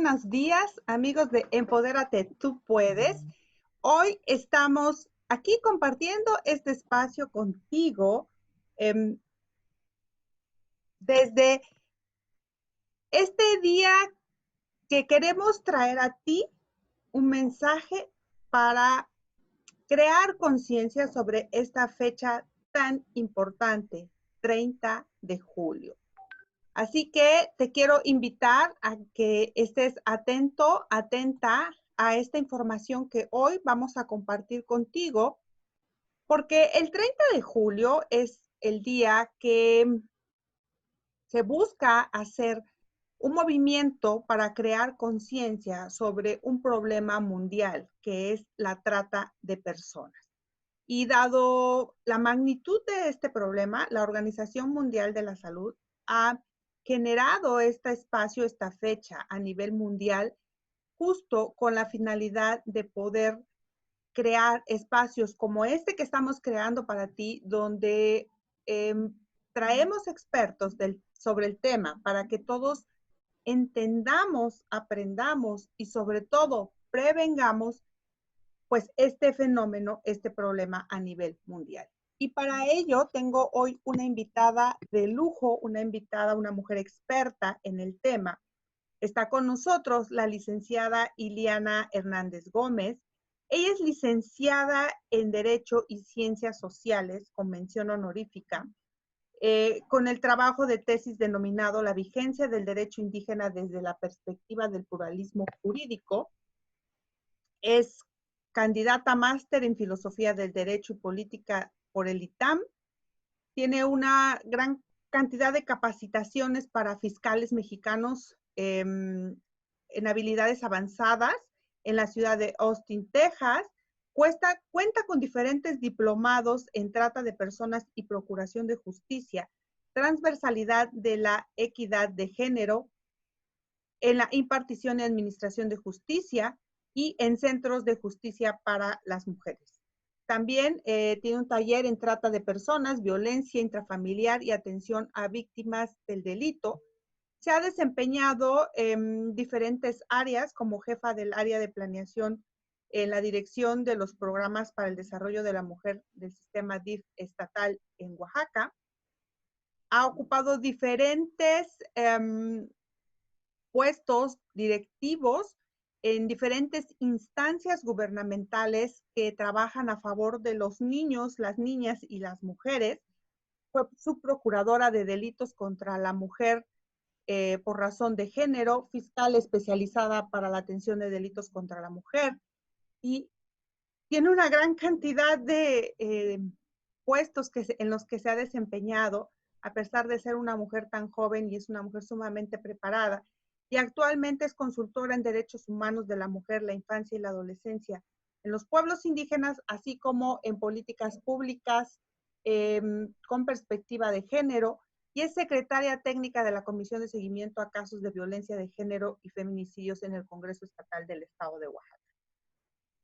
buenos días, amigos de Empodérate, tú puedes. Hoy estamos aquí compartiendo este espacio contigo desde este día que queremos traer a ti un mensaje para crear conciencia sobre esta fecha tan importante, 30 de julio. Así que te quiero invitar a que estés atento, atenta a esta información que hoy vamos a compartir contigo, porque el 30 de julio es el día que se busca hacer un movimiento para crear conciencia sobre un problema mundial, que es la trata de personas. Y dado la magnitud de este problema, la Organización Mundial de la Salud ha generado este espacio, esta fecha a nivel mundial, justo con la finalidad de poder crear espacios como este que estamos creando para ti, donde traemos expertos sobre el tema para que todos entendamos, aprendamos y sobre todo prevengamos pues este fenómeno, este problema a nivel mundial. Y para ello tengo hoy una invitada de lujo, una mujer experta en el tema. Está con nosotros la licenciada Iliana Hernández Gómez. Ella es licenciada en Derecho y Ciencias Sociales, con mención honorífica, con el trabajo de tesis denominado La vigencia del derecho indígena desde la perspectiva del pluralismo jurídico. Es candidata máster en Filosofía del Derecho y Política por el ITAM. Tiene una gran cantidad de capacitaciones para fiscales mexicanos en habilidades avanzadas en la ciudad de Austin, Texas. Cuenta con diferentes diplomados en trata de personas y procuración de justicia, transversalidad de la equidad de género, en la impartición y administración de justicia y en centros de justicia para las mujeres. También tiene un taller en trata de personas, violencia intrafamiliar y atención a víctimas del delito. Se ha desempeñado en diferentes áreas como jefa del área de planeación en la dirección de los programas para el desarrollo de la mujer del sistema DIF estatal en Oaxaca. Ha ocupado diferentes puestos directivos en diferentes instancias gubernamentales que trabajan a favor de los niños, las niñas y las mujeres. Fue subprocuradora de delitos contra la mujer por razón de género, fiscal especializada para la atención de delitos contra la mujer, y tiene una gran cantidad de puestos en los que se ha desempeñado, a pesar de ser una mujer tan joven, y es una mujer sumamente preparada. Y actualmente es consultora en derechos humanos de la mujer, la infancia y la adolescencia en los pueblos indígenas, así como en políticas públicas con perspectiva de género, y es secretaria técnica de la Comisión de Seguimiento a Casos de Violencia de Género y Feminicidios en el Congreso Estatal del Estado de Oaxaca.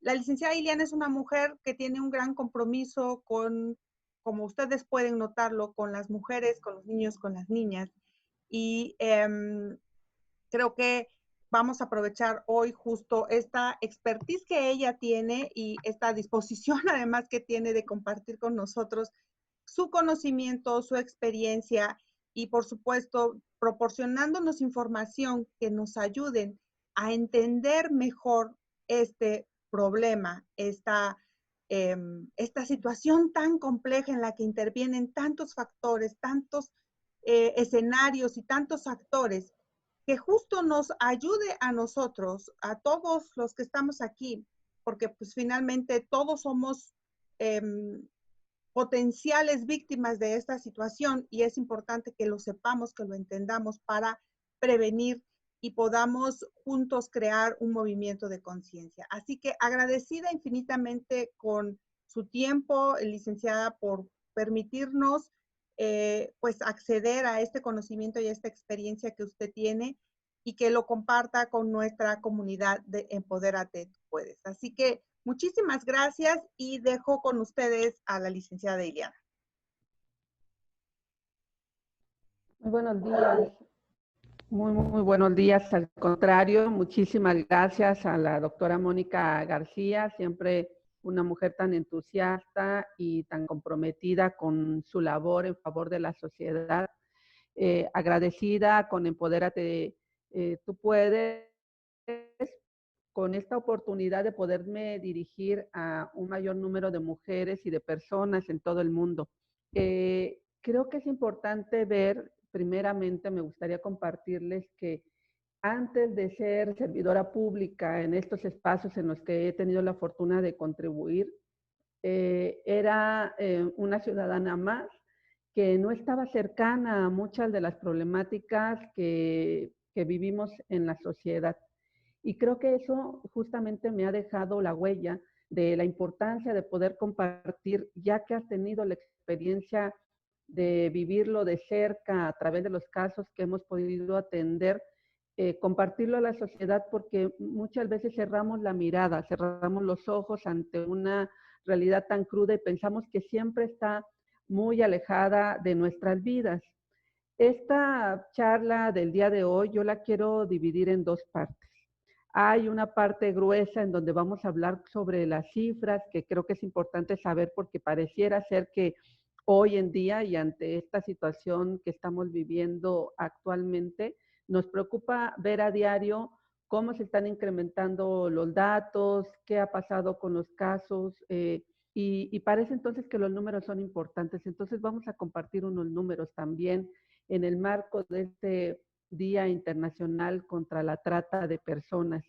La licenciada Iliana es una mujer que tiene un gran compromiso con, como ustedes pueden notarlo, con las mujeres, con los niños, con las niñas, y creo que vamos a aprovechar hoy justo esta expertise que ella tiene y esta disposición además que tiene de compartir con nosotros su conocimiento, su experiencia y por supuesto proporcionándonos información que nos ayuden a entender mejor este problema, esta situación tan compleja en la que intervienen tantos factores, tantos escenarios y tantos actores, que justo nos ayude a nosotros, a todos los que estamos aquí, porque pues finalmente todos somos potenciales víctimas de esta situación y es importante que lo sepamos, que lo entendamos para prevenir y podamos juntos crear un movimiento de conciencia. Así que agradecida infinitamente con su tiempo, licenciada, por permitirnos pues acceder a este conocimiento y a esta experiencia que usted tiene y que lo comparta con nuestra comunidad de Empodérate Tú Puedes. Así que muchísimas gracias y dejo con ustedes a la licenciada Iliana. Muy buenos días. Muy buenos días. Al contrario, muchísimas gracias a la doctora Mónica García, siempre una mujer tan entusiasta y tan comprometida con su labor en favor de la sociedad. Agradecida con Empodérate, tú puedes, con esta oportunidad de poderme dirigir a un mayor número de mujeres y de personas en todo el mundo. Creo que es importante ver, primeramente me gustaría compartirles que antes de ser servidora pública en estos espacios en los que he tenido la fortuna de contribuir, era una ciudadana más que no estaba cercana a muchas de las problemáticas que vivimos en la sociedad. Y creo que eso justamente me ha dejado la huella de la importancia de poder compartir, ya que has tenido la experiencia de vivirlo de cerca a través de los casos que hemos podido atender, compartirlo a la sociedad, porque muchas veces cerramos la mirada, cerramos los ojos ante una realidad tan cruda y pensamos que siempre está muy alejada de nuestras vidas. Esta charla del día de hoy yo la quiero dividir en dos partes. Hay una parte gruesa en donde vamos a hablar sobre las cifras, que creo que es importante saber porque pareciera ser que hoy en día y ante esta situación que estamos viviendo actualmente, nos preocupa ver a diario cómo se están incrementando los datos, qué ha pasado con los casos, y parece entonces que los números son importantes. Entonces vamos a compartir unos números también en el marco de este Día Internacional contra la Trata de Personas.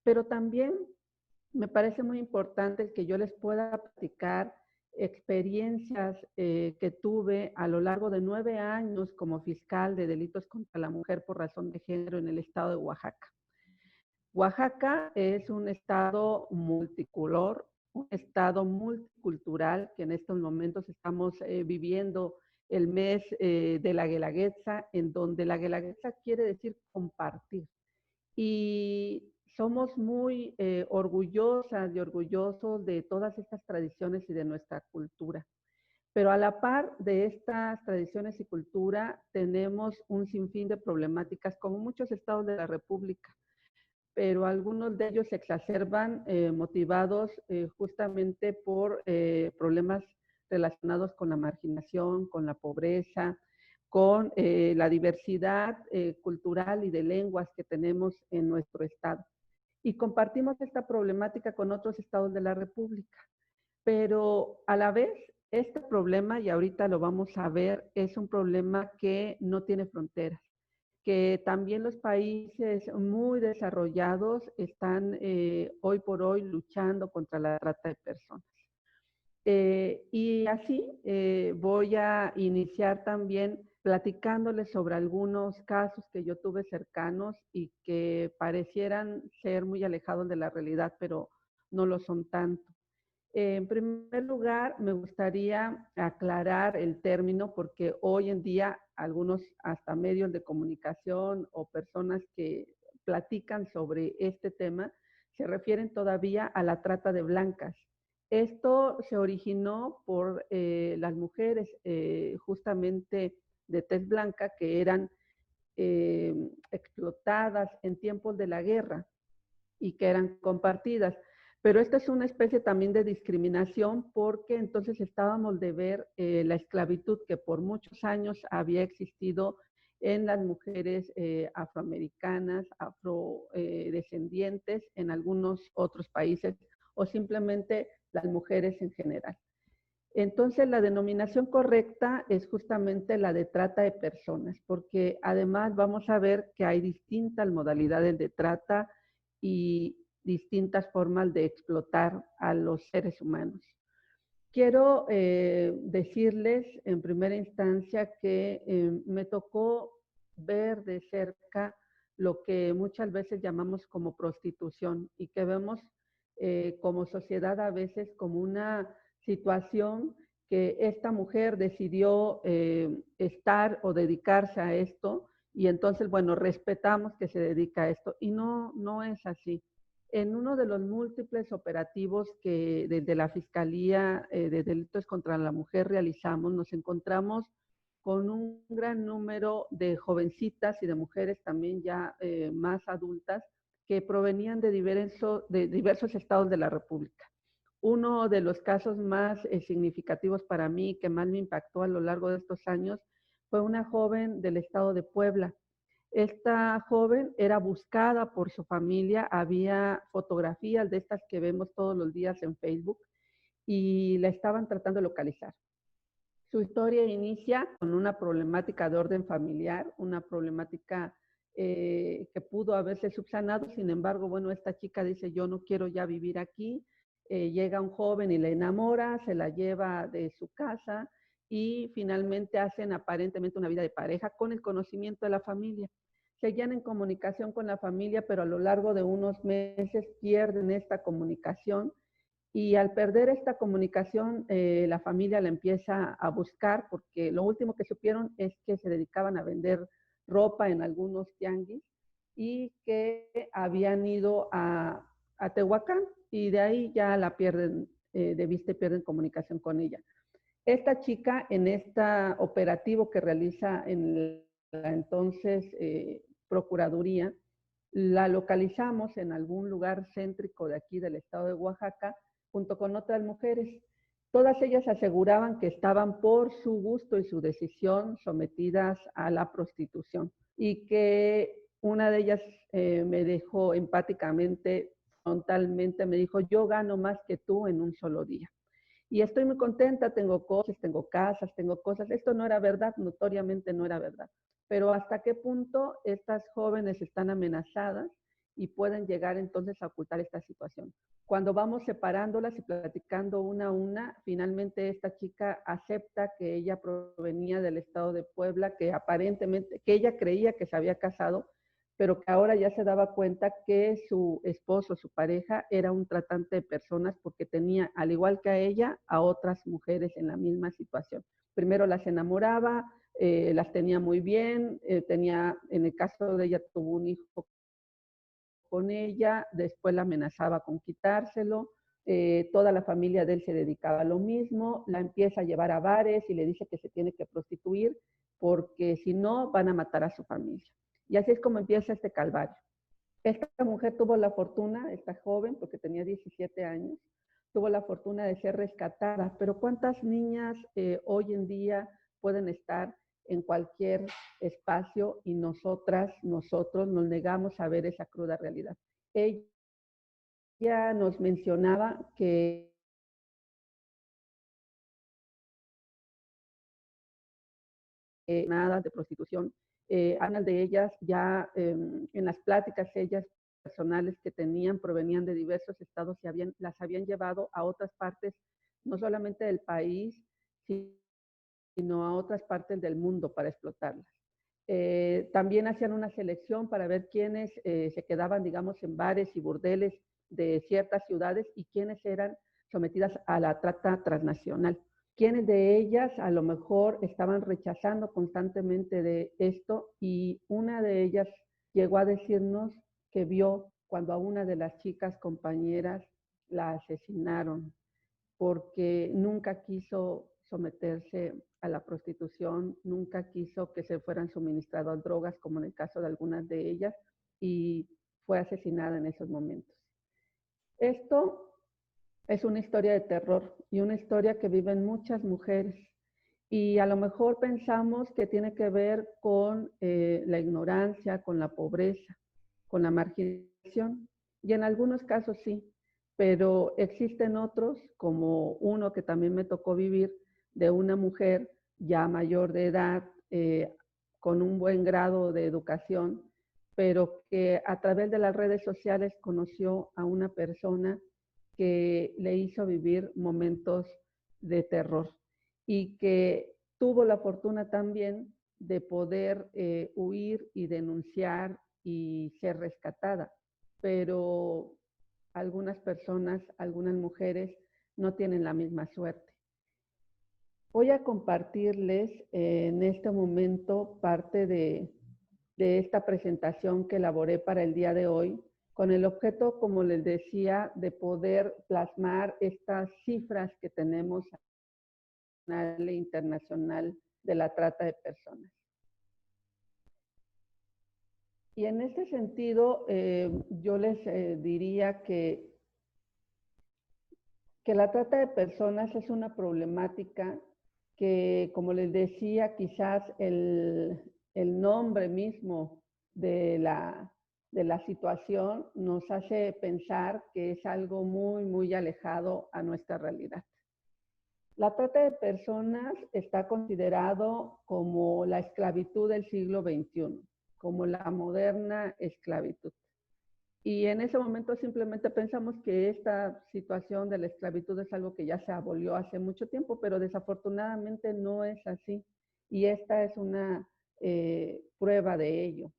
Pero también me parece muy importante que yo les pueda platicar experiencias que tuve a lo largo de 9 años como fiscal de delitos contra la mujer por razón de género en el estado de Oaxaca. Oaxaca es un estado multicolor, un estado multicultural, que en estos momentos estamos viviendo el mes de la Guelaguetza, en donde la Guelaguetza quiere decir compartir. Y somos muy orgullosas y orgullosos de todas estas tradiciones y de nuestra cultura. Pero a la par de estas tradiciones y cultura, tenemos un sinfín de problemáticas, como muchos estados de la República, pero algunos de ellos se exacerban motivados justamente por problemas relacionados con la marginación, con la pobreza, con la diversidad cultural y de lenguas que tenemos en nuestro estado. Y compartimos esta problemática con otros estados de la República, pero a la vez este problema, y ahorita lo vamos a ver, es un problema que no tiene fronteras, que también los países muy desarrollados están hoy por hoy luchando contra la trata de personas. Y así voy a iniciar también platicándoles sobre algunos casos que yo tuve cercanos y que parecieran ser muy alejados de la realidad, pero no lo son tanto. En primer lugar, me gustaría aclarar el término porque hoy en día algunos hasta medios de comunicación o personas que platican sobre este tema se refieren todavía a la trata de blancas. Esto se originó por las mujeres justamente de tez blanca que eran explotadas en tiempos de la guerra y que eran compartidas. Pero esta es una especie también de discriminación porque entonces estábamos de ver la esclavitud que por muchos años había existido en las mujeres afroamericanas, afrodescendientes en algunos otros países o simplemente las mujeres en general. Entonces, la denominación correcta es justamente la de trata de personas, porque además vamos a ver que hay distintas modalidades de trata y distintas formas de explotar a los seres humanos. Quiero decirles en primera instancia que me tocó ver de cerca lo que muchas veces llamamos como prostitución y que vemos como sociedad a veces como una situación que esta mujer decidió estar o dedicarse a esto y entonces, bueno, respetamos que se dedica a esto y no, no es así. En uno de los múltiples operativos que desde la Fiscalía de Delitos contra la Mujer realizamos, nos encontramos con un gran número de jovencitas y de mujeres también ya más adultas que provenían de diversos estados de la República. Uno de los casos más significativos para mí, que más me impactó a lo largo de estos años, fue una joven del estado de Puebla. Esta joven era buscada por su familia, había fotografías de estas que vemos todos los días en Facebook y la estaban tratando de localizar. Su historia inicia con una problemática de orden familiar, una problemática que pudo haberse subsanado. Sin embargo, bueno, esta chica dice, yo no quiero ya vivir aquí. Llega un joven y la enamora, se la lleva de su casa y finalmente hacen aparentemente una vida de pareja con el conocimiento de la familia. Seguían en comunicación con la familia, pero a lo largo de unos meses pierden esta comunicación. Y al perder esta comunicación, la familia la empieza a buscar porque lo último que supieron es que se dedicaban a vender ropa en algunos tianguis y que habían ido a Tehuacán y de ahí ya la pierden de vista y pierden comunicación con ella. Esta chica en este operativo que realiza en la entonces Procuraduría, la localizamos en algún lugar céntrico de aquí del estado de Oaxaca junto con otras mujeres. Todas ellas aseguraban que estaban por su gusto y su decisión sometidas a la prostitución y que una de ellas me dejó empáticamente, frontalmente, me dijo, yo gano más que tú en un solo día. Y estoy muy contenta, tengo coches, tengo casas, tengo cosas. Esto no era verdad, notoriamente no era verdad. Pero hasta qué punto estas jóvenes están amenazadas y pueden llegar entonces a ocultar esta situación. Cuando vamos separándolas y platicando una a una, finalmente esta chica acepta que ella provenía del estado de Puebla, que aparentemente, que ella creía que se había casado, pero que ahora ya se daba cuenta que su esposo, su pareja, era un tratante de personas porque tenía, al igual que a ella, a otras mujeres en la misma situación. Primero las enamoraba, las tenía muy bien, tenía, en el caso de ella, tuvo un hijo con ella, después la amenazaba con quitárselo, toda la familia de él se dedicaba a lo mismo, la empieza a llevar a bares y le dice que se tiene que prostituir porque si no van a matar a su familia. Y así es como empieza este calvario. Esta mujer tuvo la fortuna, esta joven, porque tenía 17 años, tuvo la fortuna de ser rescatada, pero ¿cuántas niñas hoy en día pueden estar en cualquier espacio y nosotros nos negamos a ver esa cruda realidad? Ella nos mencionaba que nada de prostitución. Algunas de ellas ya en las pláticas ellas personales que tenían provenían de diversos estados y las habían llevado a otras partes, no solamente del país, sino a otras partes del mundo para explotarlas. También hacían una selección para ver quiénes se quedaban, digamos, en bares y burdeles de ciertas ciudades y quiénes eran sometidas a la trata transnacional. Quiénes de ellas a lo mejor estaban rechazando constantemente de esto y una de ellas llegó a decirnos que vio cuando a una de las chicas compañeras la asesinaron porque nunca quiso someterse a la prostitución, nunca quiso que se fueran suministradas drogas, como en el caso de algunas de ellas, y fue asesinada en esos momentos. Esto es una historia de terror y una historia que viven muchas mujeres. Y a lo mejor pensamos que tiene que ver con la ignorancia, con la pobreza, con la marginación. Y en algunos casos sí, pero existen otros, como uno que también me tocó vivir, de una mujer ya mayor de edad, con un buen grado de educación, pero que a través de las redes sociales conoció a una persona que le hizo vivir momentos de terror y que tuvo la fortuna también de poder huir y denunciar y ser rescatada. Pero algunas personas, algunas mujeres no tienen la misma suerte. Voy a compartirles en este momento parte de esta presentación que elaboré para el día de hoy, con el objeto, como les decía, de poder plasmar estas cifras que tenemos nacional e internacional de la trata de personas. Y en este sentido, yo les diría que la trata de personas es una problemática que, como les decía, quizás el nombre mismo de la situación nos hace pensar que es algo muy, muy alejado a nuestra realidad. La trata de personas está considerado como la esclavitud del siglo XXI, como la moderna esclavitud. Y en ese momento simplemente pensamos que esta situación de la esclavitud es algo que ya se abolió hace mucho tiempo, pero desafortunadamente no es así. Y esta es una prueba de ello.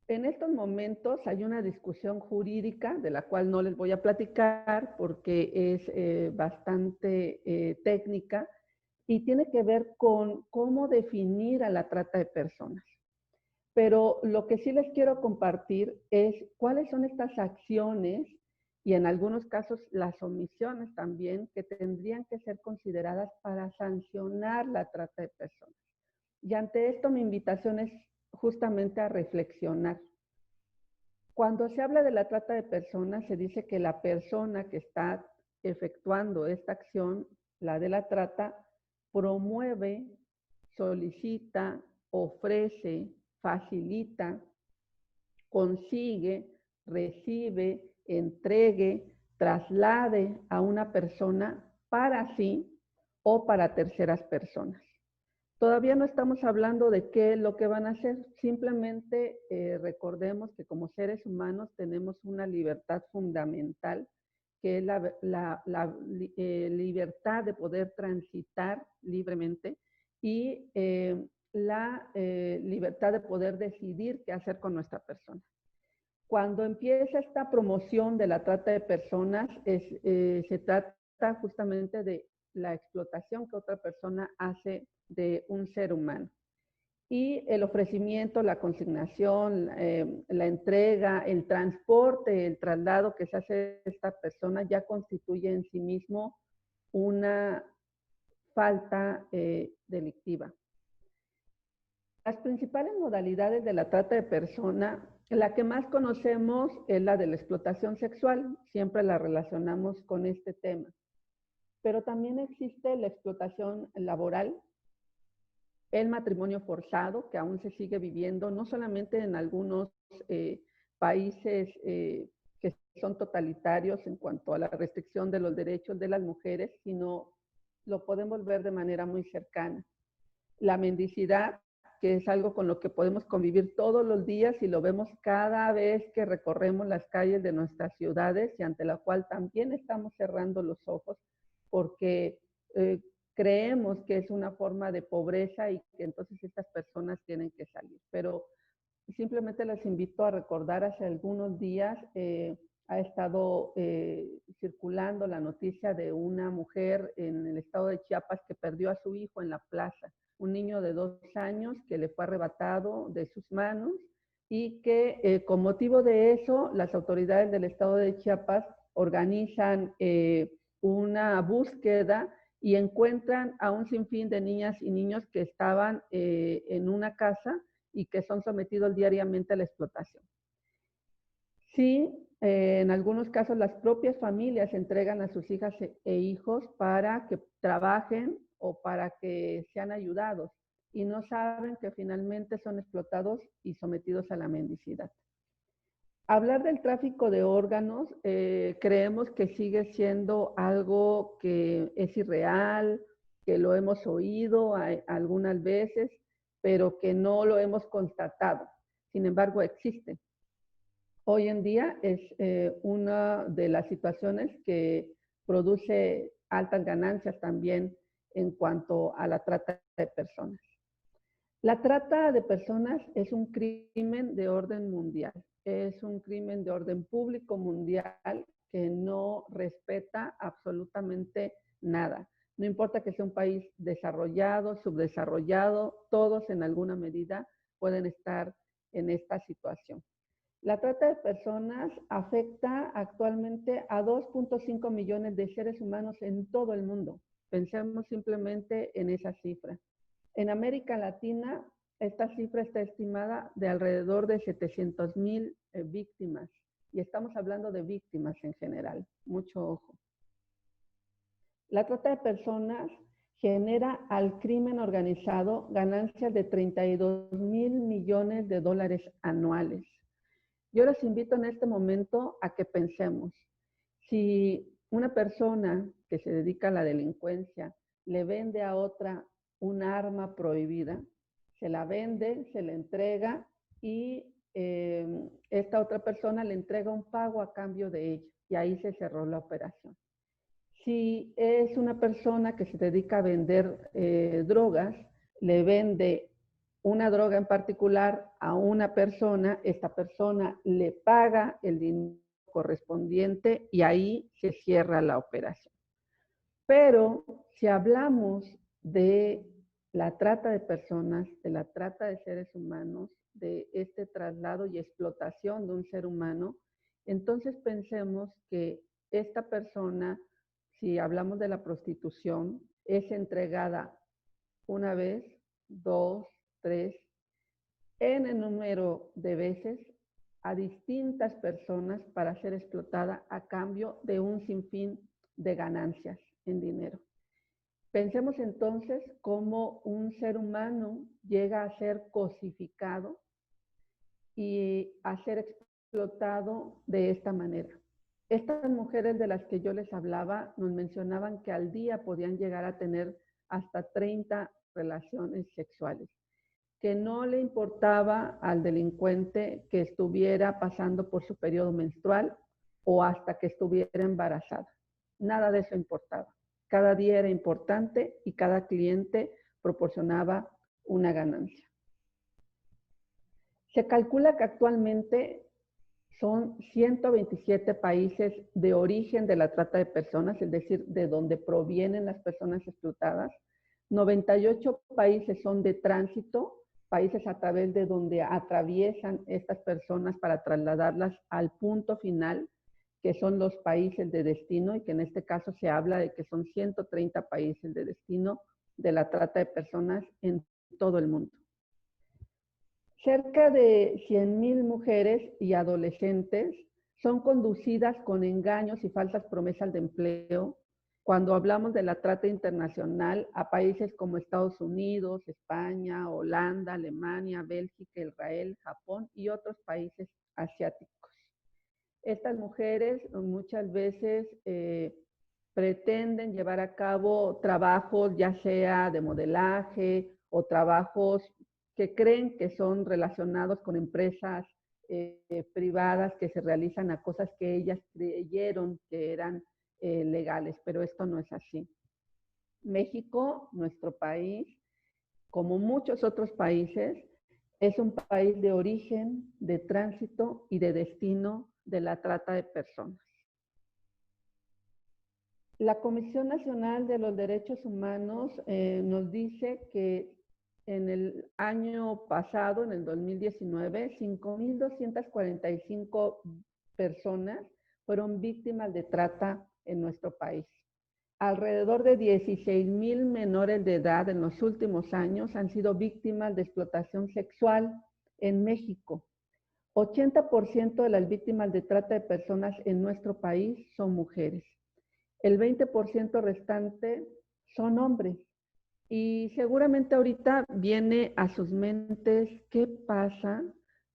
En estos momentos hay una discusión jurídica de la cual no les voy a platicar porque es bastante técnica y tiene que ver con cómo definir a la trata de personas. Pero lo que sí les quiero compartir es cuáles son estas acciones y en algunos casos las omisiones también que tendrían que ser consideradas para sancionar la trata de personas. Y ante esto mi invitación es justamente a reflexionar. Cuando se habla de la trata de personas, se dice que la persona que está efectuando esta acción, la de la trata, promueve, solicita, ofrece, facilita, consigue, recibe, entregue, traslade a una persona para sí o para terceras personas. Todavía no estamos hablando de qué es lo que van a hacer, simplemente recordemos que como seres humanos tenemos una libertad fundamental, que es la libertad de poder transitar libremente y la libertad de poder decidir qué hacer con nuestra persona. Cuando empieza esta promoción de la trata de personas, se trata justamente de la explotación que otra persona hace de un ser humano. Y el ofrecimiento, la consignación, la entrega, el transporte, el traslado que se hace de esta persona ya constituye en sí mismo una falta delictiva. Las principales modalidades de la trata de persona, la que más conocemos es la de la explotación sexual, siempre la relacionamos con este tema, pero también existe la explotación laboral, el matrimonio forzado, que aún se sigue viviendo, no solamente en algunos países que son totalitarios en cuanto a la restricción de los derechos de las mujeres, sino lo podemos ver de manera muy cercana. La mendicidad, que es algo con lo que podemos convivir todos los días y lo vemos cada vez que recorremos las calles de nuestras ciudades y ante la cual también estamos cerrando los ojos porque creemos que es una forma de pobreza y que entonces estas personas tienen que salir. Pero simplemente les invito a recordar, hace algunos días ha estado circulando la noticia de una mujer en el estado de Chiapas que perdió a su hijo en la plaza, un niño de 2 años que le fue arrebatado de sus manos y que con motivo de eso las autoridades del estado de Chiapas organizan una búsqueda y encuentran a un sinfín de niñas y niños que estaban en una casa y que son sometidos diariamente a la explotación. Sí, en algunos casos las propias familias entregan a sus hijas e hijos para que trabajen o para que sean ayudados y no saben que finalmente son explotados y sometidos a la mendicidad. Hablar del tráfico de órganos, creemos que sigue siendo algo que es irreal, que lo hemos oído algunas veces, pero que no lo hemos constatado. Sin embargo, existe. Hoy en día es una de las situaciones que produce altas ganancias también en cuanto a la trata de personas. La trata de personas es un crimen de orden mundial, es un crimen de orden público mundial que no respeta absolutamente nada. No importa que sea un país desarrollado, subdesarrollado, todos en alguna medida pueden estar en esta situación. La trata de personas afecta actualmente a 2.5 millones de seres humanos en todo el mundo. Pensemos simplemente en esa cifra. En América Latina, esta cifra está estimada de alrededor de 700,000 víctimas. Y estamos hablando de víctimas en general. Mucho ojo. La trata de personas genera al crimen organizado ganancias de 32,000 millones de dólares anuales. Yo les invito en este momento a que pensemos, si una persona que se dedica a la delincuencia le vende a otra un arma prohibida, se la vende, se la entrega y esta otra persona le entrega un pago a cambio de ella y ahí se cerró la operación. Si es una persona que se dedica a vender drogas, le vende una droga en particular a una persona, esta persona le paga el dinero correspondiente y ahí se cierra la operación. Pero si hablamos de la trata de personas, de la trata de seres humanos, de este traslado y explotación de un ser humano, entonces pensemos que esta persona, si hablamos de la prostitución, es entregada una vez, dos, tres, en el número de veces a distintas personas para ser explotada a cambio de un sinfín de ganancias en dinero. Pensemos entonces cómo un ser humano llega a ser cosificado y a ser explotado de esta manera. Estas mujeres de las que yo les hablaba nos mencionaban que al día podían llegar a tener hasta 30 relaciones sexuales, que no le importaba al delincuente que estuviera pasando por su periodo menstrual o hasta que estuviera embarazada. Nada de eso importaba. Cada día era importante y cada cliente proporcionaba una ganancia. Se calcula que actualmente son 127 países de origen de la trata de personas, es decir, de donde provienen las personas explotadas. 98 países son de tránsito, países a través de donde atraviesan estas personas para trasladarlas al punto final, que son los países de destino, y que en este caso se habla de que son 130 países de destino de la trata de personas en todo el mundo. Cerca de 100,000 mujeres y adolescentes son conducidas con engaños y falsas promesas de empleo cuando hablamos de la trata internacional a países como Estados Unidos, España, Holanda, Alemania, Bélgica, Israel, Japón y otros países asiáticos. Estas mujeres muchas veces pretenden llevar a cabo trabajos ya sea de modelaje o trabajos que creen que son relacionados con empresas privadas que se realizan a cosas que ellas creyeron que eran legales, pero esto no es así. México, nuestro país, como muchos otros países, es un país de origen, de tránsito y de destino de la trata de personas. La Comisión Nacional de los Derechos Humanos nos dice que en el año pasado, en el 2019, 5,245 personas fueron víctimas de trata en nuestro país. Alrededor de 16,000 menores de edad en los últimos años han sido víctimas de explotación sexual en México. 80% de las víctimas de trata de personas en nuestro país son mujeres. El 20% restante son hombres. Y seguramente ahorita viene a sus mentes qué pasa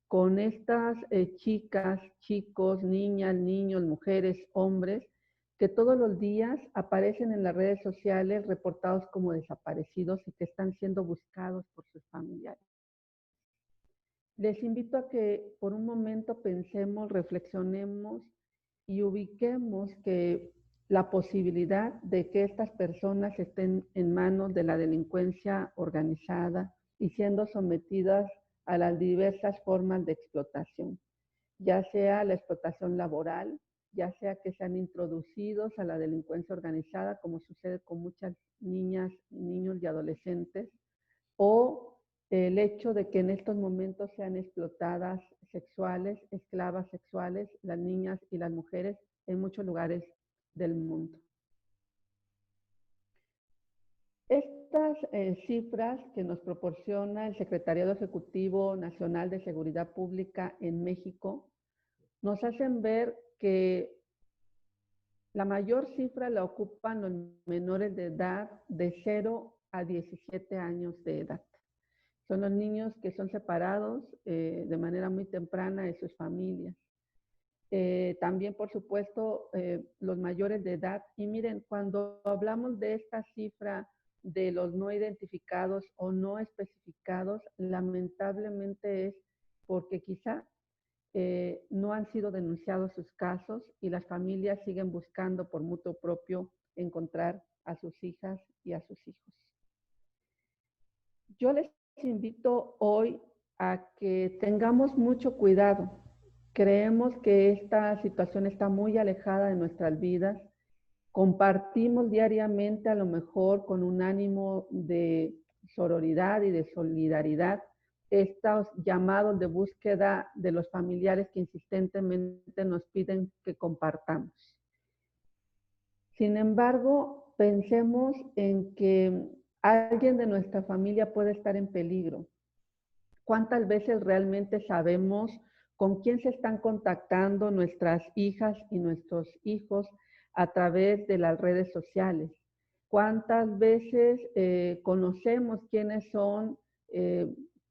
con estas chicas, chicos, niñas, niños, mujeres, hombres, que todos los días aparecen en las redes sociales reportados como desaparecidos y que están siendo buscados por sus familiares. Les invito a que por un momento pensemos, reflexionemos y ubiquemos que la posibilidad de que estas personas estén en manos de la delincuencia organizada y siendo sometidas a las diversas formas de explotación, ya sea la explotación laboral, ya sea que sean introducidos a la delincuencia organizada, como sucede con muchas niñas, niños y adolescentes, o el hecho de que en estos momentos sean explotadas sexuales, esclavas sexuales, las niñas y las mujeres en muchos lugares del mundo. estas cifras que nos proporciona el Secretariado Ejecutivo Nacional de Seguridad Pública en México nos hacen ver que la mayor cifra la ocupan los menores de edad de 0 a 17 años de edad. Son los niños que son separados de manera muy temprana de sus familias. También, por supuesto, los mayores de edad. Y miren, cuando hablamos de esta cifra de los no identificados o no especificados, lamentablemente es porque quizá no han sido denunciados sus casos y las familias siguen buscando por mutuo propio encontrar a sus hijas y a sus hijos. Yo les invito hoy a que tengamos mucho cuidado. Creemos que esta situación está muy alejada de nuestras vidas. Compartimos diariamente, a lo mejor con un ánimo de sororidad y de solidaridad, estos llamados de búsqueda de los familiares que insistentemente nos piden que compartamos. Sin embargo, pensemos en que alguien de nuestra familia puede estar en peligro. ¿Cuántas veces realmente sabemos con quién se están contactando nuestras hijas y nuestros hijos a través de las redes sociales? ¿Cuántas veces conocemos quiénes son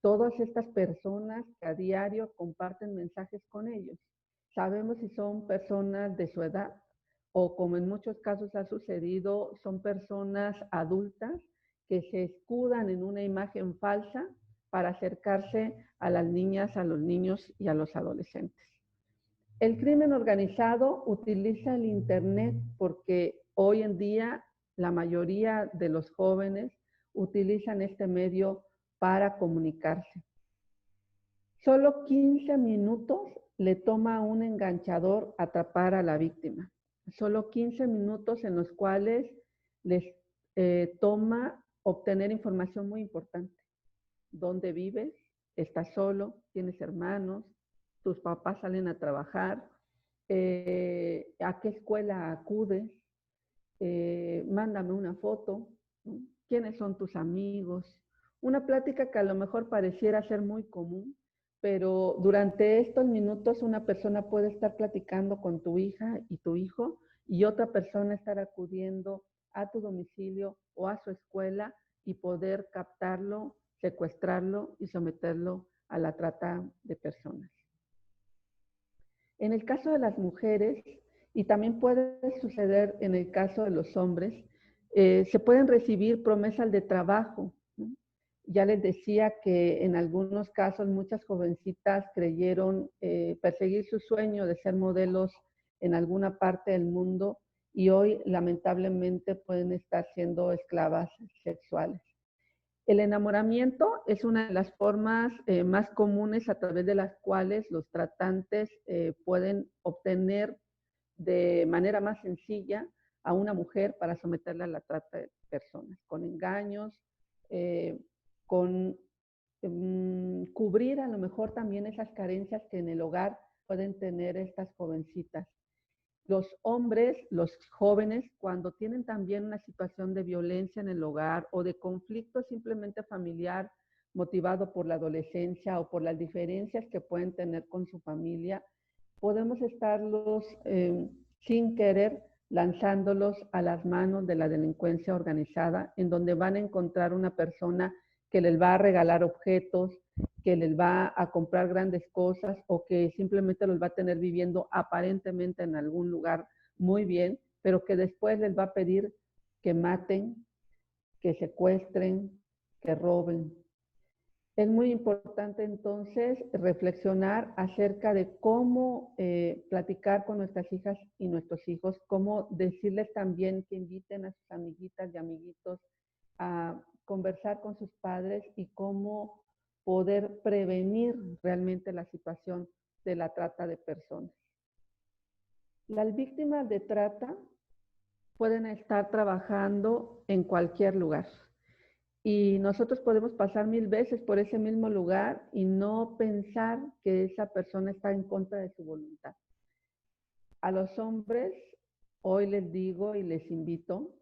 todas estas personas que a diario comparten mensajes con ellos? Sabemos si son personas de su edad o, como en muchos casos ha sucedido, son personas adultas que se escudan en una imagen falsa para acercarse a las niñas, a los niños y a los adolescentes. El crimen organizado utiliza el Internet porque hoy en día la mayoría de los jóvenes utilizan este medio para comunicarse. Solo 15 minutos le toma a un enganchador atrapar a la víctima. Solo 15 minutos en los cuales les toma obtener información muy importante. ¿Dónde vives? ¿Estás solo? ¿Tienes hermanos? ¿Tus papás salen a trabajar? ¿A qué escuela acudes? Mándame una foto. ¿Quiénes son tus amigos? Una plática que a lo mejor pareciera ser muy común, pero durante estos minutos una persona puede estar platicando con tu hija y tu hijo y otra persona estar acudiendo a tu domicilio o a su escuela y poder captarlo, secuestrarlo y someterlo a la trata de personas. En el caso de las mujeres, y también puede suceder en el caso de los hombres, se pueden recibir promesas de trabajo, ¿no? Ya les decía que en algunos casos muchas jovencitas creyeron perseguir su sueño de ser modelos en alguna parte del mundo y hoy lamentablemente pueden estar siendo esclavas sexuales. El enamoramiento es una de las formas más comunes a través de las cuales los tratantes pueden obtener de manera más sencilla a una mujer para someterla a la trata de personas, con engaños, con cubrir a lo mejor también esas carencias que en el hogar pueden tener estas jovencitas. Los hombres, los jóvenes, cuando tienen también una situación de violencia en el hogar o de conflicto simplemente familiar motivado por la adolescencia o por las diferencias que pueden tener con su familia, podemos estarlos sin querer lanzándolos a las manos de la delincuencia organizada, en donde van a encontrar una persona que les va a regalar objetos, que les va a comprar grandes cosas o que simplemente los va a tener viviendo aparentemente en algún lugar muy bien, pero que después les va a pedir que maten, que secuestren, que roben. Es muy importante entonces reflexionar acerca de cómo platicar con nuestras hijas y nuestros hijos, cómo decirles también que inviten a sus amiguitas y amiguitos a conversar con sus padres y cómo poder prevenir realmente la situación de la trata de personas. Las víctimas de trata pueden estar trabajando en cualquier lugar. Y nosotros podemos pasar 1000 veces por ese mismo lugar y no pensar que esa persona está en contra de su voluntad. A los hombres, hoy les digo y les invito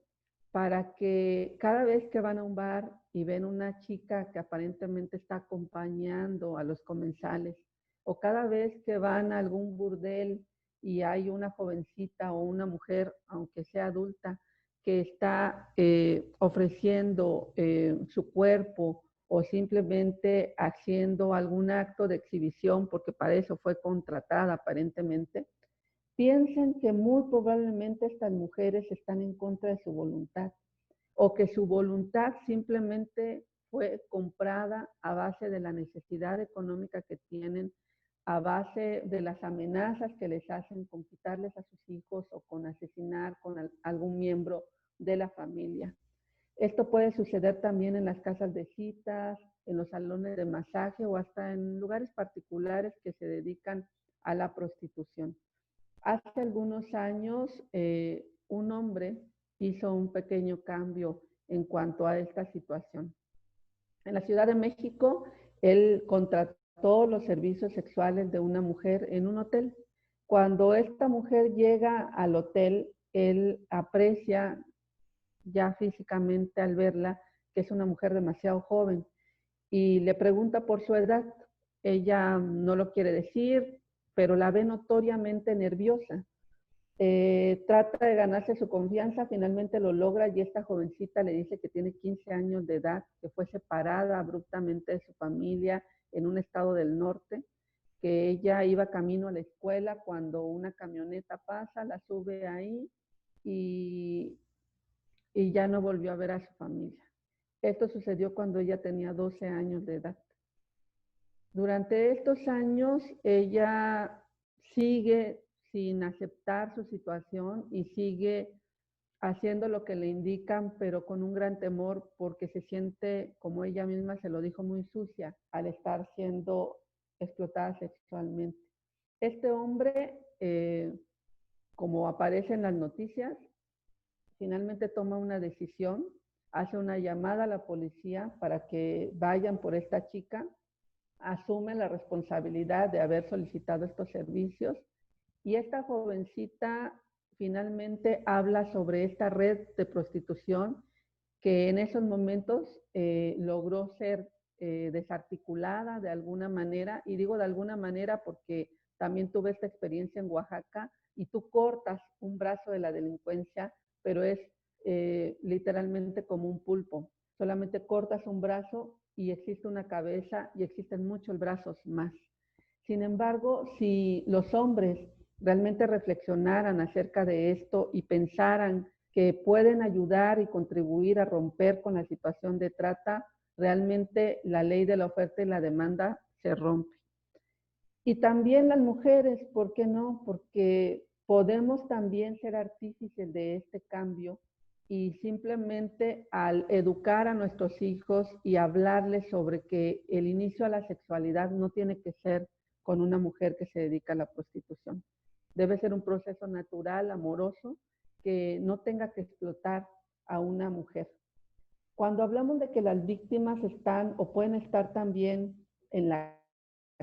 para que cada vez que van a un bar y ven una chica que aparentemente está acompañando a los comensales, o cada vez que van a algún burdel y hay una jovencita o una mujer, aunque sea adulta, que está ofreciendo su cuerpo o simplemente haciendo algún acto de exhibición, porque para eso fue contratada aparentemente, piensen que muy probablemente estas mujeres están en contra de su voluntad o que su voluntad simplemente fue comprada a base de la necesidad económica que tienen, a base de las amenazas que les hacen con quitarles a sus hijos o con asesinar con algún miembro de la familia. Esto puede suceder también en las casas de citas, en los salones de masaje o hasta en lugares particulares que se dedican a la prostitución. Hace algunos años, un hombre hizo un pequeño cambio en cuanto a esta situación. En la Ciudad de México, él contrató los servicios sexuales de una mujer en un hotel. Cuando esta mujer llega al hotel, él aprecia ya físicamente al verla que es una mujer demasiado joven y le pregunta por su edad. Ella no lo quiere decir, pero la ve notoriamente nerviosa. Trata de ganarse su confianza, finalmente lo logra y esta jovencita le dice que tiene 15 años de edad, que fue separada abruptamente de su familia en un estado del norte, que ella iba camino a la escuela cuando una camioneta pasa, la sube ahí y, y ya no volvió a ver a su familia. Esto sucedió cuando ella tenía 12 años de edad. Durante estos años, ella sigue sin aceptar su situación y sigue haciendo lo que le indican, pero con un gran temor porque se siente, como ella misma se lo dijo, muy sucia al estar siendo explotada sexualmente. Este hombre, como aparece en las noticias, finalmente toma una decisión, hace una llamada a la policía para que vayan por esta chica, asume la responsabilidad de haber solicitado estos servicios y esta jovencita finalmente habla sobre esta red de prostitución que en esos momentos logró ser desarticulada de alguna manera, y digo de alguna manera porque también tuve esta experiencia en Oaxaca y tú cortas un brazo de la delincuencia, pero es literalmente como un pulpo, solamente cortas un brazo y existe una cabeza y existen muchos brazos más. Sin embargo, si los hombres realmente reflexionaran acerca de esto y pensaran que pueden ayudar y contribuir a romper con la situación de trata, realmente la ley de la oferta y la demanda se rompe. Y también las mujeres, ¿por qué no? Porque podemos también ser artífices de este cambio y simplemente al educar a nuestros hijos y hablarles sobre que el inicio a la sexualidad no tiene que ser con una mujer que se dedica a la prostitución. Debe ser un proceso natural, amoroso, que no tenga que explotar a una mujer. Cuando hablamos de que las víctimas están o pueden estar también en la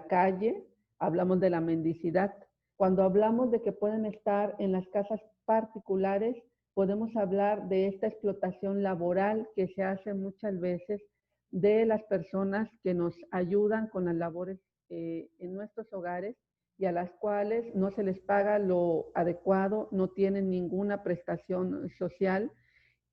calle, hablamos de la mendicidad. Cuando hablamos de que pueden estar en las casas particulares, podemos hablar de esta explotación laboral que se hace muchas veces de las personas que nos ayudan con las labores en nuestros hogares y a las cuales no se les paga lo adecuado, no tienen ninguna prestación social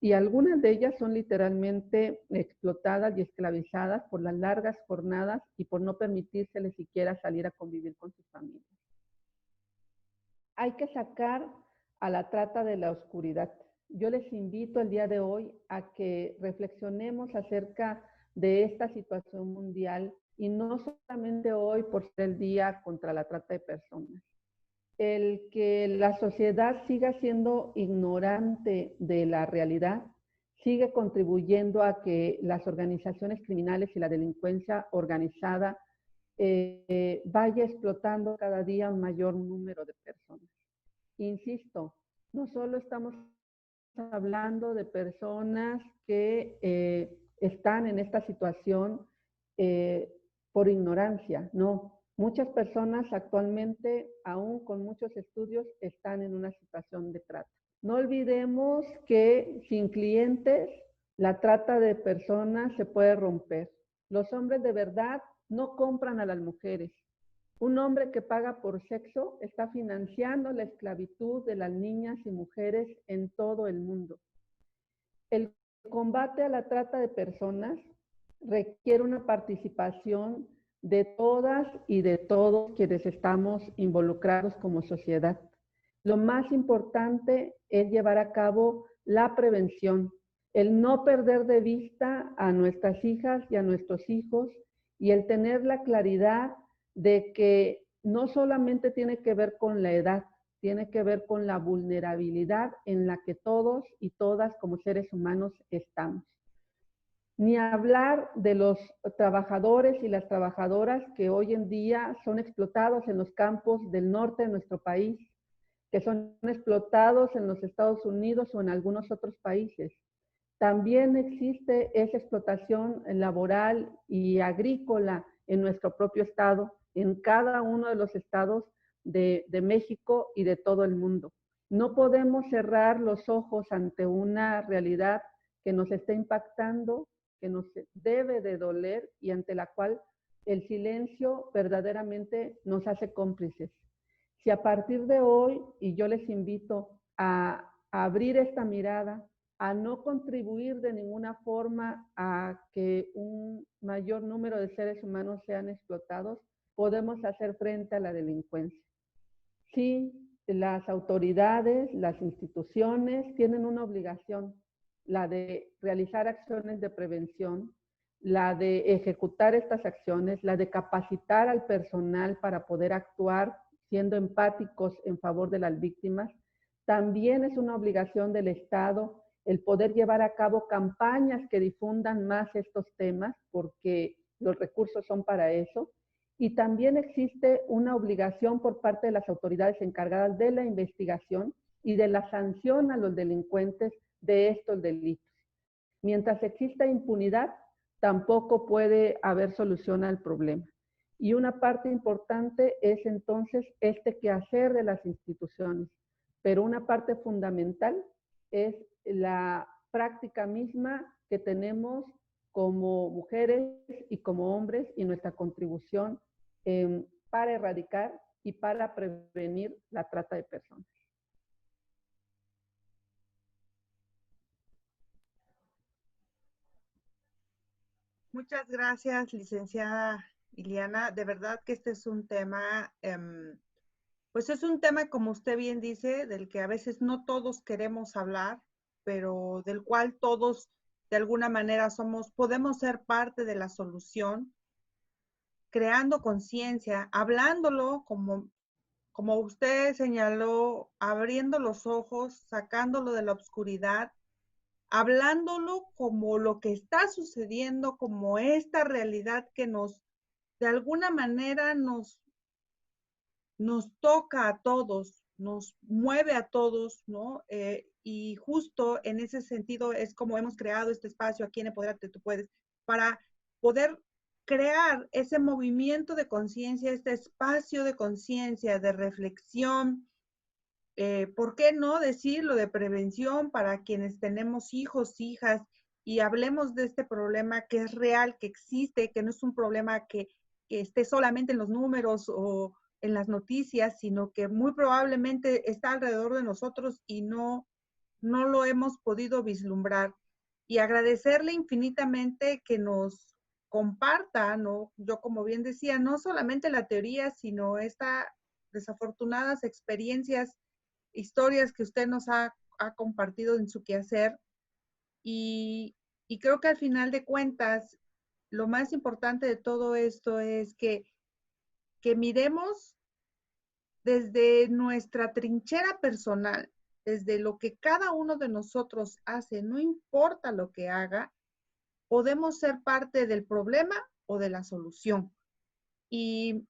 y algunas de ellas son literalmente explotadas y esclavizadas por las largas jornadas y por no permitírseles siquiera salir a convivir con sus familias. Hay que sacar a la trata de la oscuridad. Yo les invito el día de hoy a que reflexionemos acerca de esta situación mundial y no solamente hoy por ser el día contra la trata de personas. El que la sociedad siga siendo ignorante de la realidad sigue contribuyendo a que las organizaciones criminales y la delincuencia organizada vaya explotando cada día un mayor número de personas. Insisto, no solo estamos hablando de personas que están en esta situación por ignorancia, no. Muchas personas actualmente, aún con muchos estudios, están en una situación de trata. No olvidemos que sin clientes la trata de personas se puede romper. Los hombres de verdad no compran a las mujeres. Un hombre que paga por sexo está financiando la esclavitud de las niñas y mujeres en todo el mundo. El combate a la trata de personas requiere una participación de todas y de todos quienes estamos involucrados como sociedad. Lo más importante es llevar a cabo la prevención, el no perder de vista a nuestras hijas y a nuestros hijos y el tener la claridad de que no solamente tiene que ver con la edad, tiene que ver con la vulnerabilidad en la que todos y todas como seres humanos estamos. Ni hablar de los trabajadores y las trabajadoras que hoy en día son explotados en los campos del norte de nuestro país, que son explotados en los Estados Unidos o en algunos otros países. También existe esa explotación laboral y agrícola en nuestro propio estado, en cada uno de los estados de México y de todo el mundo. No podemos cerrar los ojos ante una realidad que nos está impactando, que nos debe de doler y ante la cual el silencio verdaderamente nos hace cómplices. Si a partir de hoy, y yo les invito a abrir esta mirada, a no contribuir de ninguna forma a que un mayor número de seres humanos sean explotados, podemos hacer frente a la delincuencia. Sí, las autoridades, las instituciones tienen una obligación, la de realizar acciones de prevención, la de ejecutar estas acciones, la de capacitar al personal para poder actuar siendo empáticos en favor de las víctimas. También es una obligación del Estado el poder llevar a cabo campañas que difundan más estos temas, porque los recursos son para eso. Y también existe una obligación por parte de las autoridades encargadas de la investigación y de la sanción a los delincuentes de estos delitos. Mientras exista impunidad, tampoco puede haber solución al problema. Y una parte importante es entonces este quehacer de las instituciones, pero una parte fundamental es la práctica misma que tenemos como mujeres y como hombres y nuestra contribución para erradicar y para prevenir la trata de personas. Muchas gracias, licenciada Iliana. De verdad que este es un tema, pues es un tema, como usted bien dice, del que a veces no todos queremos hablar, pero del cual todos de alguna manera podemos ser parte de la solución, creando conciencia, hablándolo como usted señaló, abriendo los ojos, sacándolo de la oscuridad, hablándolo como lo que está sucediendo, como esta realidad que de alguna manera nos toca a todos, nos mueve a todos, ¿no? Y justo en ese sentido es como hemos creado este espacio aquí en Empodérate Tú Puedes, para poder crear ese movimiento de conciencia, este espacio de conciencia, de reflexión, ¿por qué no decirlo de prevención para quienes tenemos hijos, hijas, y hablemos de este problema que es real, que existe, que no es un problema que esté solamente en los números o en las noticias, sino que muy probablemente está alrededor de nosotros y no lo hemos podido vislumbrar. Y agradecerle infinitamente que nos comparta, ¿no? Yo, como bien decía, no solamente la teoría, sino estas desafortunadas experiencias, historias que usted nos ha compartido en su quehacer. Y creo que al final de cuentas, lo más importante de todo esto es que miremos desde nuestra trinchera personal, desde lo que cada uno de nosotros hace, no importa lo que haga, podemos ser parte del problema o de la solución. Y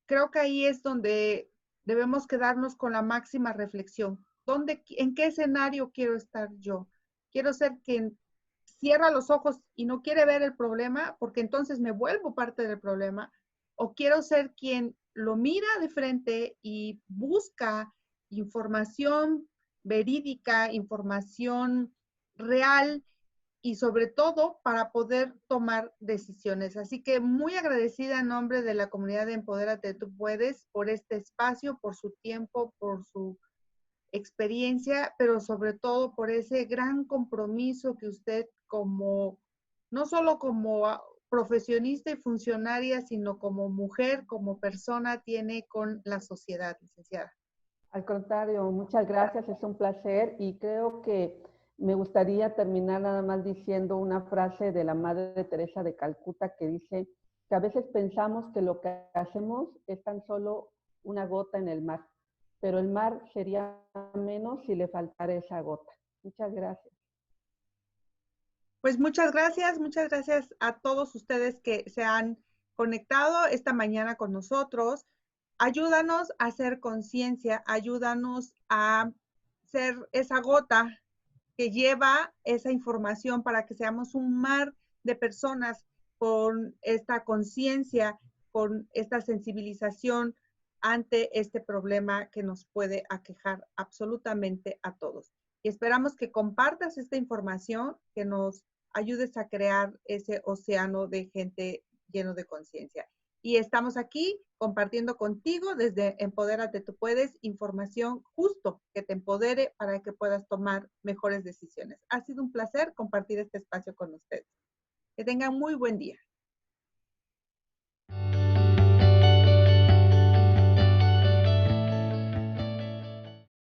creo que ahí es donde debemos quedarnos con la máxima reflexión. ¿En qué escenario quiero estar yo? ¿Quiero ser quien cierra los ojos y no quiere ver el problema porque entonces me vuelvo parte del problema? ¿O quiero ser quien lo mira de frente y busca información, verídica, información real y sobre todo para poder tomar decisiones. Así que muy agradecida en nombre de la comunidad de Empodérate Tú Puedes por este espacio, por su tiempo, por su experiencia, pero sobre todo por ese gran compromiso que usted como, no solo como profesionista y funcionaria, sino como mujer, como persona, tiene con la sociedad, licenciada. Al contrario, muchas gracias, es un placer y creo que me gustaría terminar nada más diciendo una frase de la Madre Teresa de Calcuta que dice que a veces pensamos que lo que hacemos es tan solo una gota en el mar, pero el mar sería menos si le faltara esa gota. Muchas gracias. Pues muchas gracias a todos ustedes que se han conectado esta mañana con nosotros. Ayúdanos a hacer conciencia, ayúdanos a ser esa gota que lleva esa información para que seamos un mar de personas con esta conciencia, con esta sensibilización ante este problema que nos puede aquejar absolutamente a todos. Y esperamos que compartas esta información, que nos ayudes a crear ese océano de gente lleno de conciencia. Y estamos aquí compartiendo contigo desde Empodérate Tú Puedes, información justo que te empodere para que puedas tomar mejores decisiones. Ha sido un placer compartir este espacio con ustedes. Que tengan muy buen día.